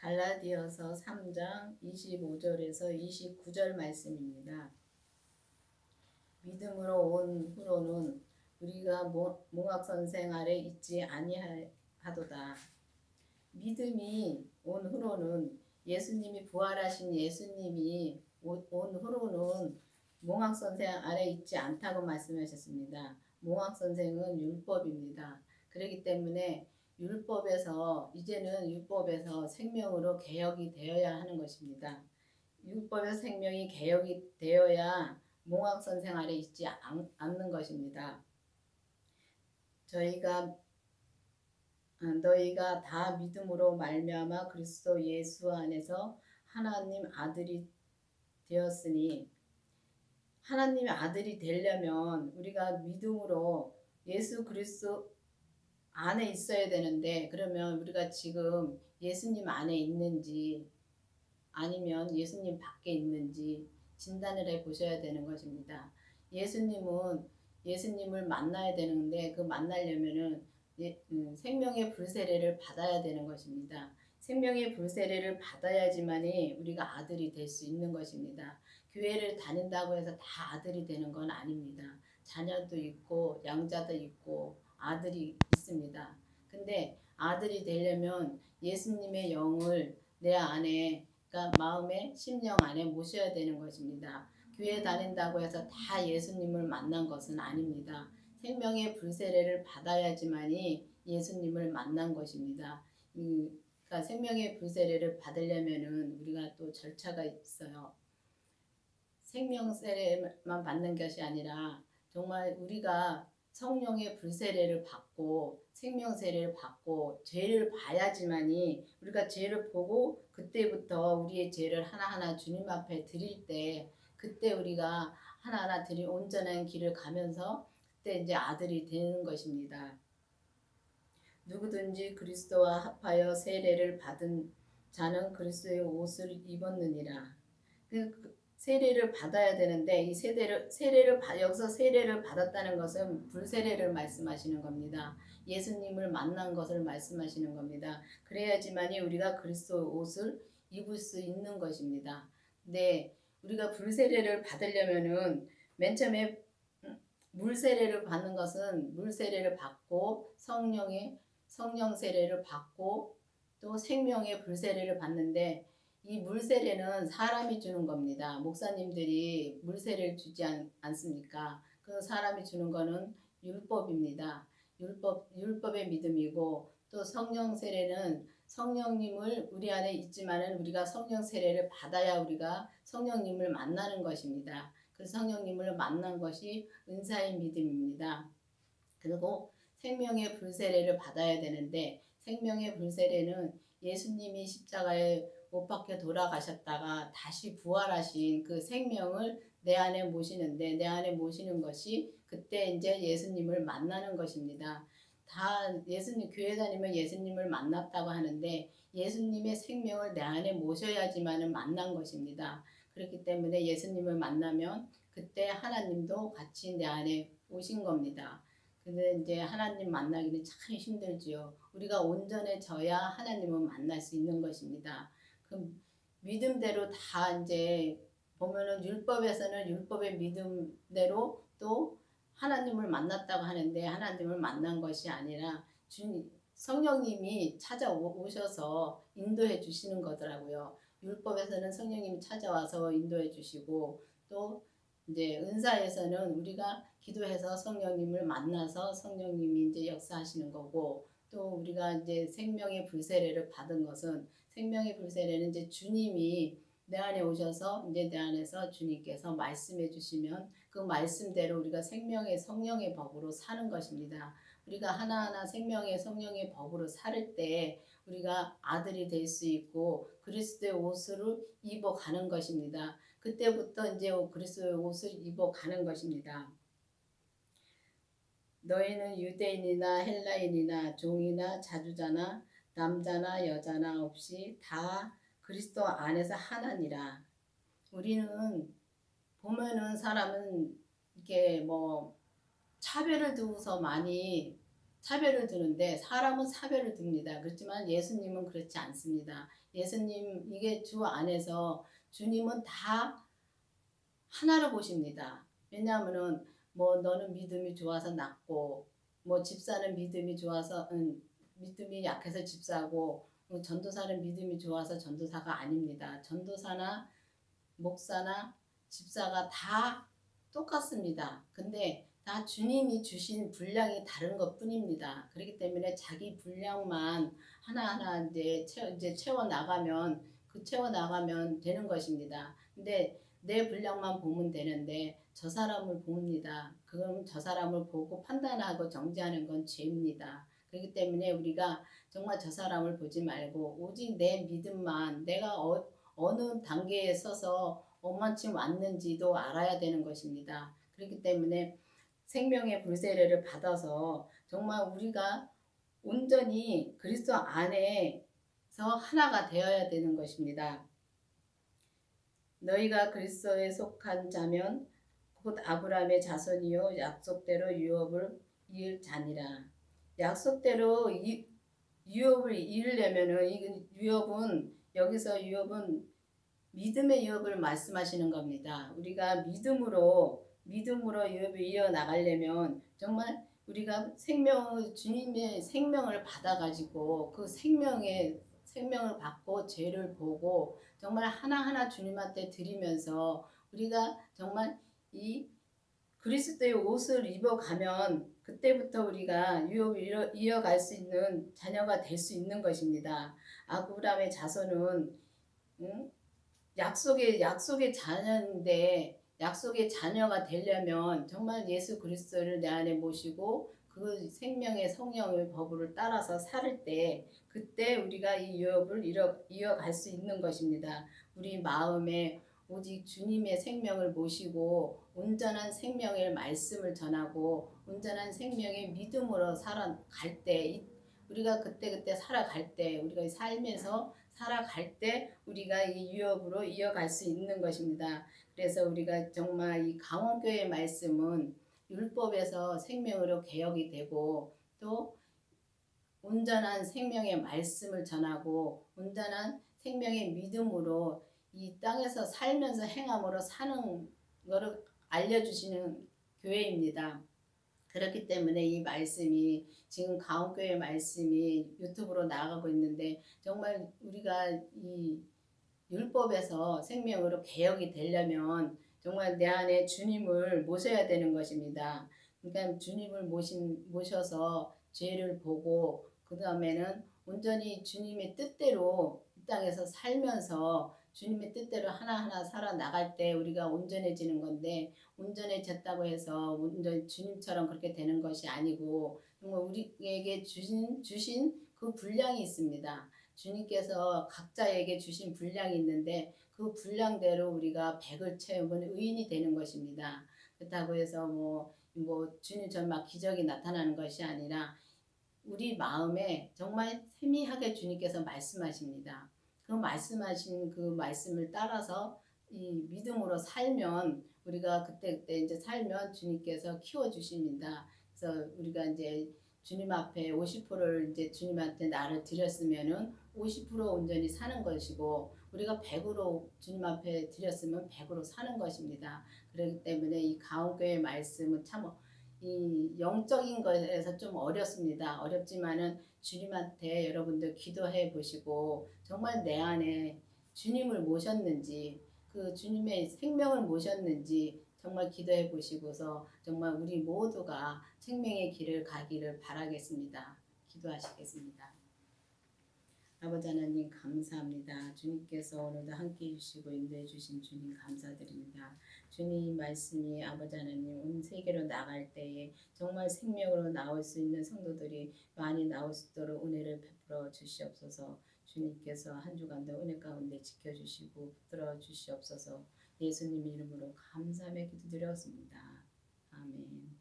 갈라디아서 3장 25절에서 29절 말씀입니다. 믿음으로 온 후로는 우리가 몽학선생 아래 있지 아니하도다. 믿음이 온 후로는 예수님이 부활하신 예수님이 온 후로는 몽학선생 아래 있지 않다고 말씀하셨습니다. 몽학선생은 율법입니다. 그렇기 때문에 이제는 율법에서 생명으로 개혁이 되어야 하는 것입니다. 율법에서 생명이 개혁이 되어야 몽학선생 아래 있지 않는 것입니다. 너희가 다 믿음으로 말미암아 그리스도 예수 안에서 하나님 아들이 되었으니, 하나님의 아들이 되려면 우리가 믿음으로 예수 그리스도 안에 있어야 되는데, 그러면 우리가 지금 예수님 안에 있는지 아니면 예수님 밖에 있는지 진단을 해 보셔야 되는 것입니다. 예수님을 만나야 되는데, 그 만나려면은 생명의 불세례를 받아야 되는 것입니다. 생명의 불세례를 받아야지만이 우리가 아들이 될 수 있는 것입니다. 교회를 다닌다고 해서 다 아들이 되는 건 아닙니다. 자녀도 있고 양자도 있고 아들이 있습니다. 근데 아들이 되려면 예수님의 영을 내 안에, 그러니까 마음에 심령 안에 모셔야 되는 것입니다. 교회 다닌다고 해서 다 예수님을 만난 것은 아닙니다. 생명의 불세례를 받아야지만이 예수님을 만난 것입니다. 그러니까 생명의 불세례를 받으려면은 우리가 또 절차가 있어요. 생명 세례만 받는 것이 아니라 정말 우리가 성령의 불세례를 받고 생명 세례를 받고 죄를 봐야지만이, 우리가 죄를 보고 그때부터 우리의 죄를 하나하나 주님 앞에 드릴 때, 그때 우리가 하나하나 드릴 온전한 길을 가면서 그때 이제 아들이 되는 것입니다. 누구든지 그리스도와 합하여 세례를 받은 자는 그리스도의 옷을 입었느니라. 세례를 받아야 되는데, 이 여기서 세례를 받았다는 것은 불세례를 말씀하시는 겁니다. 예수님을 만난 것을 말씀하시는 겁니다. 그래야지만이 우리가 그리스도 옷을 입을 수 있는 것입니다. 근데 우리가 불세례를 받으려면은 맨 처음에 물세례를 받는 것은 물세례를 받고 성령 세례를 받고 또 생명의 불세례를 받는데, 이 물세례는 사람이 주는 겁니다. 목사님들이 물세례를 주지 않습니까? 그 사람이 주는 거는 율법입니다. 율법의 믿음이고, 또 성령 세례는 성령님을 우리 안에 있지만은 우리가 성령 세례를 받아야 우리가 성령님을 만나는 것입니다. 그 성령님을 만난 것이 은사의 믿음입니다. 그리고 생명의 불세례를 받아야 되는데, 생명의 불세례는 예수님이 십자가에 못 박혀 돌아가셨다가 다시 부활하신 그 생명을 내 안에 모시는데, 내 안에 모시는 것이 그때 이제 예수님을 만나는 것입니다. 교회 다니면 예수님을 만났다고 하는데, 예수님의 생명을 내 안에 모셔야지만은 만난 것입니다. 그렇기 때문에 예수님을 만나면 그때 하나님도 같이 내 안에 오신 겁니다. 근데 이제 하나님 만나기는 참 힘들지요. 우리가 온전해져야 하나님을 만날 수 있는 것입니다. 그 믿음대로 다 이제 보면은 율법에서는 율법의 믿음대로 또 하나님을 만났다고 하는데, 하나님을 만난 것이 아니라 성령님이 찾아오셔서 인도해 주시는 거더라고요. 율법에서는 성령님이 찾아와서 인도해 주시고, 또 이제 은사에서는 우리가 기도해서 성령님을 만나서 성령님이 이제 역사하시는 거고, 또 우리가 이제 생명의 불세례를 받은 것은, 생명의 불세례는 이제 주님이 내 안에 오셔서 이제 내 안에서 주님께서 말씀해 주시면 그 말씀대로 우리가 성령의 법으로 사는 것입니다. 우리가 하나하나 성령의 법으로 살 때 우리가 아들이 될 수 있고 그리스도의 옷을 입어가는 것입니다. 그때부터 이제 그리스도의 옷을 입어가는 것입니다. 너희는 유대인이나 헬라인이나 종이나 자주자나 남자나 여자나 없이 다 그리스도 안에서 하나니라. 우리는 보면은 사람은 이게 뭐 차별을 두고서 많이 차별을 두는데 사람은 차별을 둡니다. 그렇지만 예수님은 그렇지 않습니다. 예수님 이게 주 안에서 주님은 다 하나로 보십니다. 왜냐하면은 뭐 너는 믿음이 좋아서 낳고 뭐 집사는 믿음이 좋아서 믿음이 약해서 집사고 전도사는 믿음이 좋아서 전도사가 아닙니다. 전도사나 목사나 집사가 다 똑같습니다. 근데 다 주님이 주신 분량이 다른 것 뿐입니다. 그렇기 때문에 자기 분량만 하나하나 이제 채워 나가면 채워 나가면 되는 것입니다. 근데 내 분량만 보면 되는데 저 사람을 봅니다. 그럼 저 사람을 보고 판단하고 정죄하는 건 죄입니다. 그렇기 때문에 우리가 정말 저 사람을 보지 말고 오직 내 믿음만 내가 어느 단계에 서서 얼마쯤 왔는지도 알아야 되는 것입니다. 그렇기 때문에 생명의 불세례를 받아서 정말 우리가 온전히 그리스도 안에서 하나가 되어야 되는 것입니다. 너희가 그리스도에 속한 자면 곧 아브라함의 자손이요 약속대로 유업을 이을 자니라. 약속대로 유업을 이으려면은 이 유업은 여기서 유업은 믿음의 유업을 말씀하시는 겁니다. 우리가 믿음으로 유업을 이어 나가려면 정말 우리가 주님의 생명을 받아가지고 그 생명을 받고 죄를 보고 정말 하나하나 주님한테 드리면서 우리가 정말 이 그리스도의 옷을 입어가면 그때부터 우리가 유업을 이어갈 수 있는 자녀가 될 수 있는 것입니다. 아브라함의 자손은 약속의 자녀인데 약속의 자녀가 되려면 정말 예수 그리스도를 내 안에 모시고 그 생명의 성령의 법을 따라서 살 때 그때 우리가 이 유업을 이어갈 수 있는 것입니다. 우리 마음에 오직 주님의 생명을 모시고 온전한 생명의 말씀을 전하고 온전한 생명의 믿음으로 살아갈 때 우리가 그때 살아갈 때 우리가 삶에서 살아갈 때 우리가 이 유업으로 이어갈 수 있는 것입니다. 그래서 우리가 정말 이 강원교회 말씀은 율법에서 생명으로 개혁이 되고 또 온전한 생명의 말씀을 전하고 온전한 생명의 믿음으로 이 땅에서 살면서 행함으로 사는 것을 알려주시는 교회입니다. 그렇기 때문에 이 말씀이 지금 가온교회 말씀이 유튜브로 나가고 있는데 정말 우리가 이 율법에서 생명으로 개혁이 되려면 정말 내 안에 주님을 모셔야 되는 것입니다. 그러니까 주님을 모셔서 죄를 보고 그 다음에는 온전히 주님의 뜻대로 이 땅에서 살면서 주님의 뜻대로 하나하나 살아나갈 때 우리가 온전해지는 건데 온전해졌다고 해서 온전히 주님처럼 그렇게 되는 것이 아니고 정말 우리에게 주신 그 분량이 있습니다. 주님께서 각자에게 주신 분량이 있는데 그 분량대로 우리가 100을 채우면 의인이 되는 것입니다. 그렇다고 해서 뭐 주님처럼 막 기적이 나타나는 것이 아니라 우리 마음에 정말 세미하게 주님께서 말씀하십니다. 그 말씀하신 그 말씀을 따라서 이 믿음으로 살면 우리가 그때 이제 살면 주님께서 키워주십니다. 그래서 우리가 이제 주님 앞에 50%를 이제 주님한테 나를 드렸으면은 50% 온전히 사는 것이고 우리가 100으로 주님 앞에 드렸으면 100으로 사는 것입니다. 그렇기 때문에 이 가온교회 말씀은 참 이 영적인 것에서 좀 어렵습니다. 어렵지만은 주님한테 여러분들 기도해 보시고 정말 내 안에 주님을 모셨는지 그 주님의 생명을 모셨는지 정말 기도해 보시고서 정말 우리 모두가 생명의 길을 가기를 바라겠습니다. 기도하시겠습니다. 아버지 하나님 감사합니다. 주님께서 오늘도 함께 해주시고 인도해 주신 주님 감사드립니다. 주님 말씀이 아버지 하나님 온 세계로 나갈 때에 정말 생명으로 나올 수 있는 성도들이 많이 나올 수 있도록 은혜를 베풀어 주시옵소서. 주님께서 한 주간도 은혜 가운데 지켜주시고 붙들어 주시옵소서. 예수님 이름으로 감사하며 기도드렸습니다. 아멘.